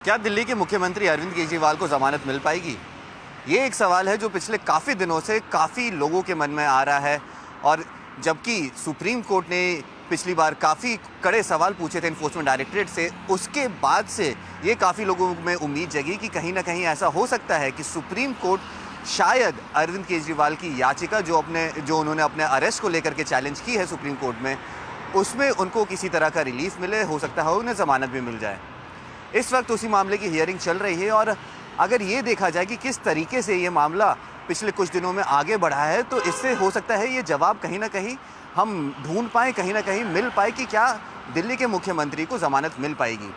क्या दिल्ली के मुख्यमंत्री अरविंद केजरीवाल को जमानत मिल पाएगी? ये एक सवाल है जो पिछले काफ़ी दिनों से काफ़ी लोगों के मन में आ रहा है। और जबकि सुप्रीम कोर्ट ने पिछली बार काफ़ी कड़े सवाल पूछे थे इन्फोर्समेंट डायरेक्टरेट से, उसके बाद से ये काफ़ी लोगों में उम्मीद जगी कि कहीं ना कहीं ऐसा हो सकता है कि सुप्रीम कोर्ट शायद अरविंद केजरीवाल की याचिका जो उन्होंने अपने अरेस्ट को लेकर के चैलेंज की है सुप्रीम कोर्ट में, उसमें उनको किसी तरह का रिलीफ मिले, हो सकता है उन्हें ज़मानत भी मिल जाए। इस वक्त उसी मामले की हियरिंग चल रही है और अगर ये देखा जाए कि किस तरीके से ये मामला पिछले कुछ दिनों में आगे बढ़ा है, तो इससे हो सकता है ये जवाब कहीं ना कहीं हम ढूंढ पाएँ, कहीं ना कहीं मिल पाए कि क्या दिल्ली के मुख्यमंत्री को ज़मानत मिल पाएगी।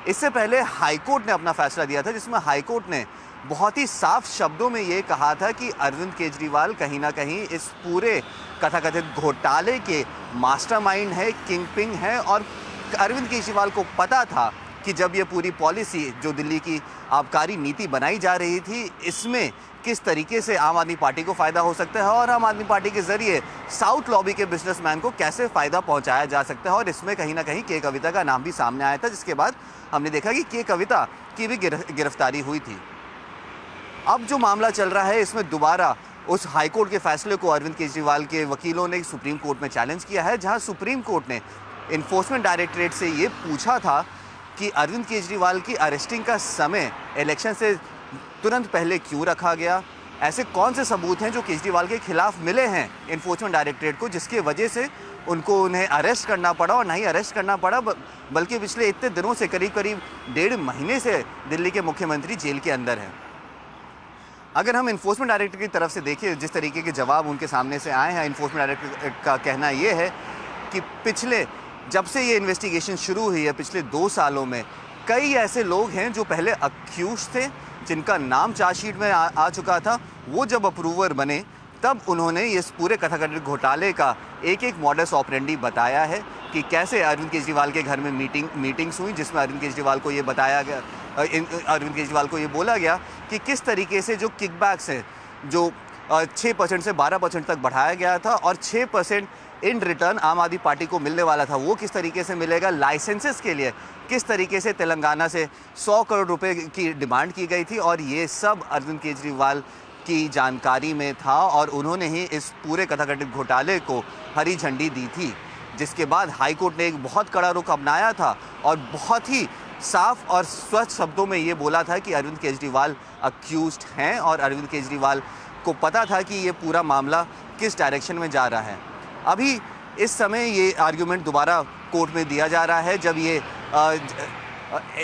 इससे पहले हाईकोर्ट ने अपना फैसला दिया था, जिसमें हाईकोर्ट ने बहुत ही साफ शब्दों में ये कहा था कि अरविंद केजरीवाल कहीं ना कहीं इस पूरे कथाकथित घोटाले के मास्टरमाइंड है, किंगपिन है। और अरविंद केजरीवाल को पता था कि जब ये पूरी पॉलिसी जो दिल्ली की आबकारी नीति बनाई जा रही थी, इसमें किस तरीके से आम आदमी पार्टी को फ़ायदा हो सकता है और आम आदमी पार्टी के ज़रिए साउथ लॉबी के बिजनेसमैन को कैसे फ़ायदा पहुंचाया जा सकता है। और इसमें कहीं ना कहीं के कविता का नाम भी सामने आया था, जिसके बाद हमने देखा कि के कविता की भी गिरफ्तारी हुई थी। अब जो मामला चल रहा है, इसमें दोबारा उस हाईकोर्ट के फैसले को अरविंद केजरीवाल के वकीलों ने सुप्रीम कोर्ट में चैलेंज किया है, जहाँ सुप्रीम कोर्ट ने इन्फोर्समेंट डायरेक्टरेट से ये पूछा था कि अरविंद केजरीवाल की अरेस्टिंग का समय इलेक्शन से तुरंत पहले क्यों रखा गया। ऐसे कौन से सबूत हैं जो केजरीवाल के खिलाफ मिले हैं इन्फोर्समेंट डायरेक्टरेट को, जिसके वजह से उन्हें अरेस्ट करना पड़ा। और नहीं अरेस्ट करना पड़ा, बल्कि पिछले इतने दिनों से करीब 1.5 महीने से दिल्ली के मुख्यमंत्री जेल के अंदर हैं। अगर हम इन्फोर्समेंट डायरेक्टर की तरफ से देखें, जिस तरीके के जवाब उनके सामने से आए हैं, इन्फोर्समेंट डायरेक्टर का कहना ये है कि जब से ये इन्वेस्टिगेशन शुरू हुई है, पिछले 2 सालों में कई ऐसे लोग हैं जो पहले अक्यूज थे, जिनका नाम चार्जशीट में आ चुका था। वो जब अप्रूवर बने, तब उन्होंने इस पूरे कथाकथित घोटाले का एक मॉडस ऑपरेंडी बताया है कि कैसे अरविंद केजरीवाल के घर में मीटिंग्स हुई, जिसमें अरविंद केजरीवाल को ये बोला गया कि किस तरीके से जो किकबैक्स हैं, जो 6% से 12% तक बढ़ाया गया था और 6% इन रिटर्न आम आदमी पार्टी को मिलने वाला था, वो किस तरीके से मिलेगा। लाइसेंसेस के लिए किस तरीके से तेलंगाना से 100 करोड़ रुपए की डिमांड की गई थी, और ये सब अरविंद केजरीवाल की जानकारी में था और उन्होंने ही इस पूरे कथाकथित घोटाले को हरी झंडी दी थी। जिसके बाद हाईकोर्ट ने एक बहुत कड़ा रुख अपनाया था और बहुत ही साफ और स्वच्छ शब्दों में ये बोला था कि अरविंद केजरीवाल अक्यूज्ड हैं और अरविंद केजरीवाल को पता था कि ये पूरा मामला किस डायरेक्शन में जा रहा है। अभी इस समय ये आर्ग्यूमेंट दोबारा कोर्ट में दिया जा रहा है, जब ये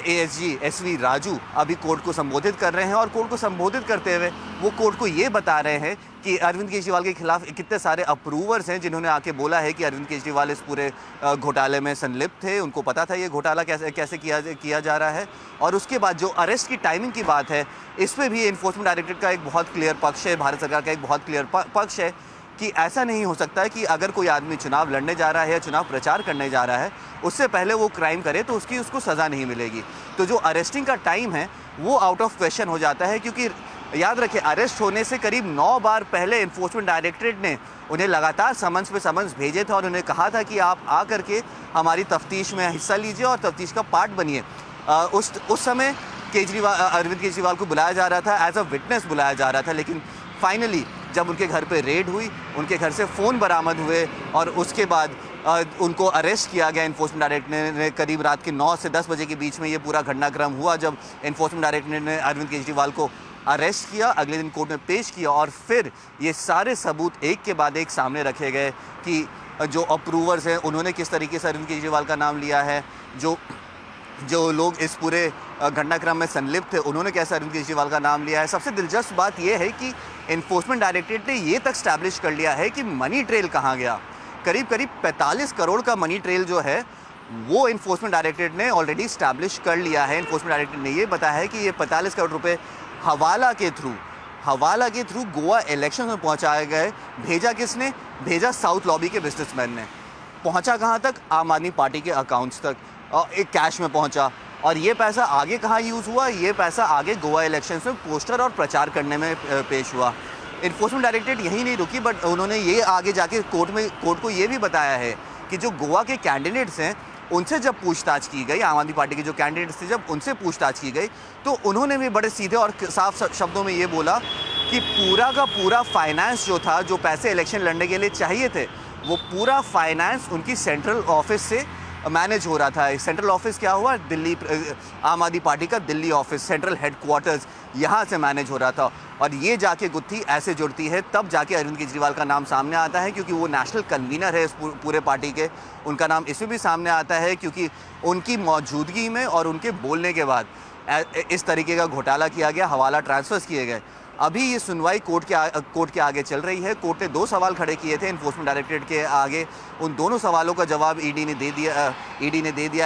ASG SV राजू अभी कोर्ट को संबोधित कर रहे हैं और कोर्ट को संबोधित करते हुए वो कोर्ट को ये बता रहे हैं कि अरविंद केजरीवाल के खिलाफ कितने सारे अप्रूवर्स हैं जिन्होंने आके बोला है कि अरविंद केजरीवाल इस पूरे घोटाले में संलिप्त थे, उनको पता था ये घोटाला कैसे किया जा रहा है। और उसके बाद जो अरेस्ट की टाइमिंग की बात है, इस पर भी इन्फोर्समेंट डायरेक्टरेट का एक बहुत क्लियर पक्ष है, भारत सरकार का एक बहुत क्लियर पक्ष है कि ऐसा नहीं हो सकता है कि अगर कोई आदमी चुनाव लड़ने जा रहा है या चुनाव प्रचार करने जा रहा है, उससे पहले वो क्राइम करे तो उसको सज़ा नहीं मिलेगी। तो जो अरेस्टिंग का टाइम है वो आउट ऑफ क्वेश्चन हो जाता है, क्योंकि याद रखें, अरेस्ट होने से करीब 9 बार पहले इन्फोर्समेंट डायरेक्टरेट ने उन्हें लगातार समन्स पे समन्स भेजे थे और उन्हें कहा था कि आप आ करके हमारी तफ्तीश में हिस्सा लीजिए और तफ्तीश का पार्ट बनिए। उस समय अरविंद केजरीवाल को बुलाया जा रहा था, एज अ विटनेस बुलाया जा रहा था, लेकिन फाइनली जब उनके घर पे रेड हुई, उनके घर से फ़ोन बरामद हुए और उसके बाद उनको अरेस्ट किया गया इन्फोर्समेंट डायरेक्टरेट ने। करीब रात के 9 से 10 बजे के बीच में ये पूरा घटनाक्रम हुआ, जब इन्फोर्समेंट डायरेक्टरेट ने अरविंद केजरीवाल को अरेस्ट किया, अगले दिन कोर्ट में पेश किया और फिर ये सारे सबूत एक के बाद एक सामने रखे गए कि जो अप्रूवर्स हैं उन्होंने किस तरीके से अरविंद केजरीवाल का नाम लिया है, जो लोग इस पूरे घटनाक्रम में संलिप्त थे उन्होंने कैसे अरविंद केजरीवाल का नाम लिया है। सबसे दिलचस्प बात यह है कि इन्फोर्समेंट डायरेक्टरेट ने ये तक स्टैब्लिश कर लिया है कि मनी ट्रेल कहाँ गया। करीब 45 करोड़ का मनी ट्रेल जो है वो इन्फोर्समेंट डायरेक्टरेट ने ऑलरेडी स्टैब्लिश कर लिया है। इन्फोर्समेंट डायरेक्टरेट ने ये बताया है कि ये 45 करोड़ रुपये हवाला के थ्रू गोवा इलेक्शन में पहुँचाए गए। भेजा किसने? भेजा साउथ लॉबी के बिजनेसमैन ने। पहुँचा कहाँ तक? आम आदमी पार्टी के अकाउंट्स तक, और एक कैश में पहुँचा। और ये पैसा आगे कहाँ यूज़ हुआ? ये पैसा आगे गोवा इलेक्शंस में पोस्टर और प्रचार करने में पेश हुआ। इन्फोर्समेंट डायरेक्टरेट यहीं नहीं रुकी, बट उन्होंने ये आगे जाके कोर्ट को ये भी बताया है कि जो गोवा के कैंडिडेट्स हैं उनसे जब पूछताछ की गई, आम आदमी पार्टी के जो कैंडिडेट्स थे जब उनसे पूछताछ की गई, तो उन्होंने भी बड़े सीधे और साफ शब्दों में ये बोला कि पूरा का पूरा फाइनेंस जो था, जो पैसे इलेक्शन लड़ने के लिए चाहिए थे, वो पूरा फाइनेंस उनकी सेंट्रल ऑफिस से मैनेज हो रहा था। सेंट्रल ऑफिस क्या हुआ, दिल्ली आम आदमी पार्टी का दिल्ली ऑफिस, सेंट्रल हेडक्वार्टर्स, यहाँ से मैनेज हो रहा था। और ये जाके गुत्थी ऐसे जुड़ती है, तब जाके अरविंद केजरीवाल का नाम सामने आता है, क्योंकि वो नेशनल कन्वीनर है इस पूरे पार्टी के। उनका नाम इसमें भी सामने आता है क्योंकि उनकी मौजूदगी में और उनके बोलने के बाद इस तरीके का घोटाला किया गया, हवाला ट्रांसफर्स किए गए। अभी ये सुनवाई कोर्ट के आगे चल रही है। कोर्ट ने 2 सवाल खड़े किए थे इन्फोर्समेंट डायरेक्टरेट के आगे। उन दोनों सवालों का जवाब ईडी ने दे दिया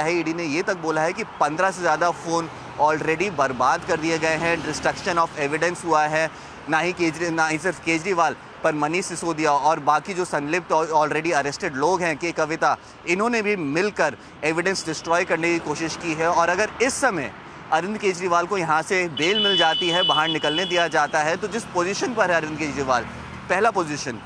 है। ईडी ने ये तक बोला है कि 15 से ज़्यादा फ़ोन ऑलरेडी बर्बाद कर दिए गए हैं, डिस्ट्रक्शन ऑफ एविडेंस हुआ है। ना ही सिर्फ केजरीवाल पर मनीष सिसोदिया और बाकी जो संलिप्त ऑलरेडी अरेस्टेड लोग हैं, के कविता, इन्होंने भी मिलकर एविडेंस डिस्ट्रॉय करने की कोशिश की है। और अगर इस समय अरविंद केजरीवाल को यहाँ से बेल मिल जाती है, बाहर निकलने दिया जाता है, तो जिस पोजीशन पर है अरविंद केजरीवाल, पहला पोजीशन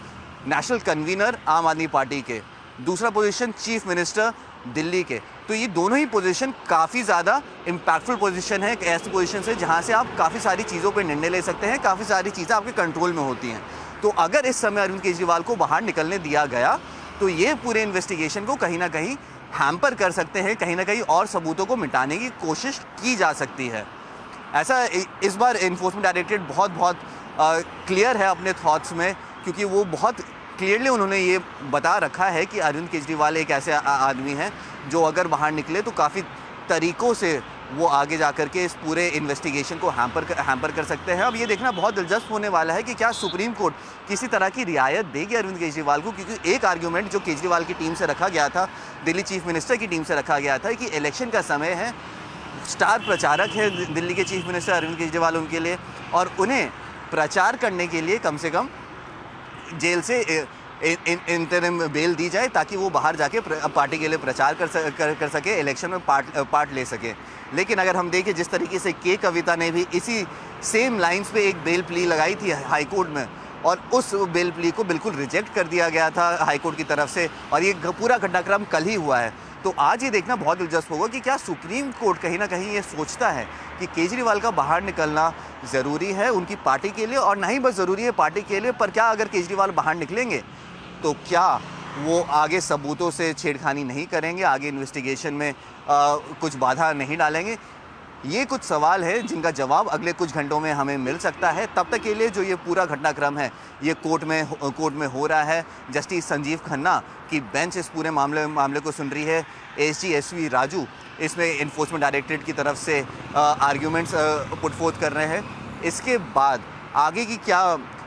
नेशनल कन्वीनर आम आदमी पार्टी के, दूसरा पोजीशन चीफ मिनिस्टर दिल्ली के, तो ये दोनों ही पोजीशन काफ़ी ज़्यादा इम्पैक्टफुल पोजीशन है। एक ऐसी पोजीशन से जहाँ से आप काफ़ी सारी चीज़ों पर निर्णय ले सकते हैं, काफ़ी सारी चीज़ें आपके कंट्रोल में होती हैं। तो अगर इस समय अरविंद केजरीवाल को बाहर निकलने दिया गया, तो ये पूरे इन्वेस्टिगेशन को कहीं ना कहीं हैम्पर कर सकते हैं, कहीं ना कहीं और सबूतों को मिटाने की कोशिश की जा सकती है। ऐसा इस बार इन्फोर्समेंट डायरेक्टरेट बहुत क्लियर है अपने थॉट्स में, क्योंकि वो बहुत क्लियरली उन्होंने ये बता रखा है कि अरविंद केजरीवाल एक ऐसे आदमी हैं जो अगर बाहर निकले तो काफ़ी तरीक़ों से वो आगे जा कर के इस पूरे इन्वेस्टिगेशन को हैम्पर कर सकते हैं। अब ये देखना बहुत दिलचस्प होने वाला है कि क्या सुप्रीम कोर्ट किसी तरह की रियायत देगी अरविंद केजरीवाल को, क्योंकि एक आर्ग्यूमेंट जो केजरीवाल की टीम से रखा गया था, दिल्ली चीफ मिनिस्टर की टीम से रखा गया था कि इलेक्शन का समय है, स्टार प्रचारक है दिल्ली के चीफ मिनिस्टर अरविंद केजरीवाल उनके लिए, और उन्हें प्रचार करने के लिए कम से कम जेल से इंटरिम बेल दी जाए ताकि वो बाहर जाके पार्टी के लिए प्रचार कर सके, इलेक्शन में पार्ट ले सके। लेकिन अगर हम देखें जिस तरीके से के कविता ने भी इसी सेम लाइंस पे एक बेल प्ली लगाई थी हाई कोर्ट में, और उस बेल प्ली को बिल्कुल रिजेक्ट कर दिया गया था हाई कोर्ट की तरफ से, और ये पूरा घटनाक्रम कल ही हुआ है। तो आज ये देखना बहुत दिलचस्प होगा कि क्या सुप्रीम कोर्ट कहीं ना कहीं ये सोचता है कि केजरीवाल का बाहर निकलना ज़रूरी है उनकी पार्टी के लिए, और नहीं बस ज़रूरी है पार्टी के लिए, पर क्या अगर केजरीवाल बाहर निकलेंगे तो क्या वो आगे सबूतों से छेड़खानी नहीं करेंगे, आगे इन्वेस्टिगेशन में कुछ बाधा नहीं डालेंगे? ये कुछ सवाल है जिनका जवाब अगले कुछ घंटों में हमें मिल सकता है। तब तक के लिए जो ये पूरा घटनाक्रम है ये कोर्ट में हो रहा है। जस्टिस संजीव खन्ना की बेंच इस पूरे मामले को सुन रही है। एसजी राजू इसमें इन्फोर्समेंट डायरेक्टरेट की तरफ से आर्ग्यूमेंट्स पुट फोर्थ कर रहे हैं। इसके बाद आगे की क्या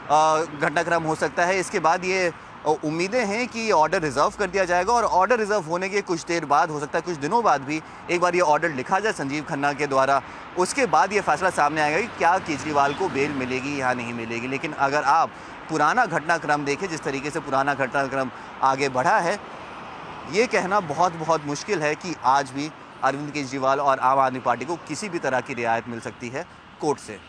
घटनाक्रम हो सकता है, इसके बाद ये उम्मीदें हैं कि ये ऑर्डर रिजर्व कर दिया जाएगा, और ऑर्डर रिजर्व होने के कुछ देर बाद, हो सकता है कुछ दिनों बाद भी, एक बार ये ऑर्डर लिखा जाए संजीव खन्ना के द्वारा। उसके बाद ये फैसला सामने आएगा कि क्या केजरीवाल को बेल मिलेगी या नहीं मिलेगी। लेकिन अगर आप पुराना घटनाक्रम देखें, जिस तरीके से पुराना घटनाक्रम आगे बढ़ा है, ये कहना बहुत मुश्किल है कि आज भी अरविंद केजरीवाल और आम आदमी पार्टी को किसी भी तरह की रियायत मिल सकती है कोर्ट से।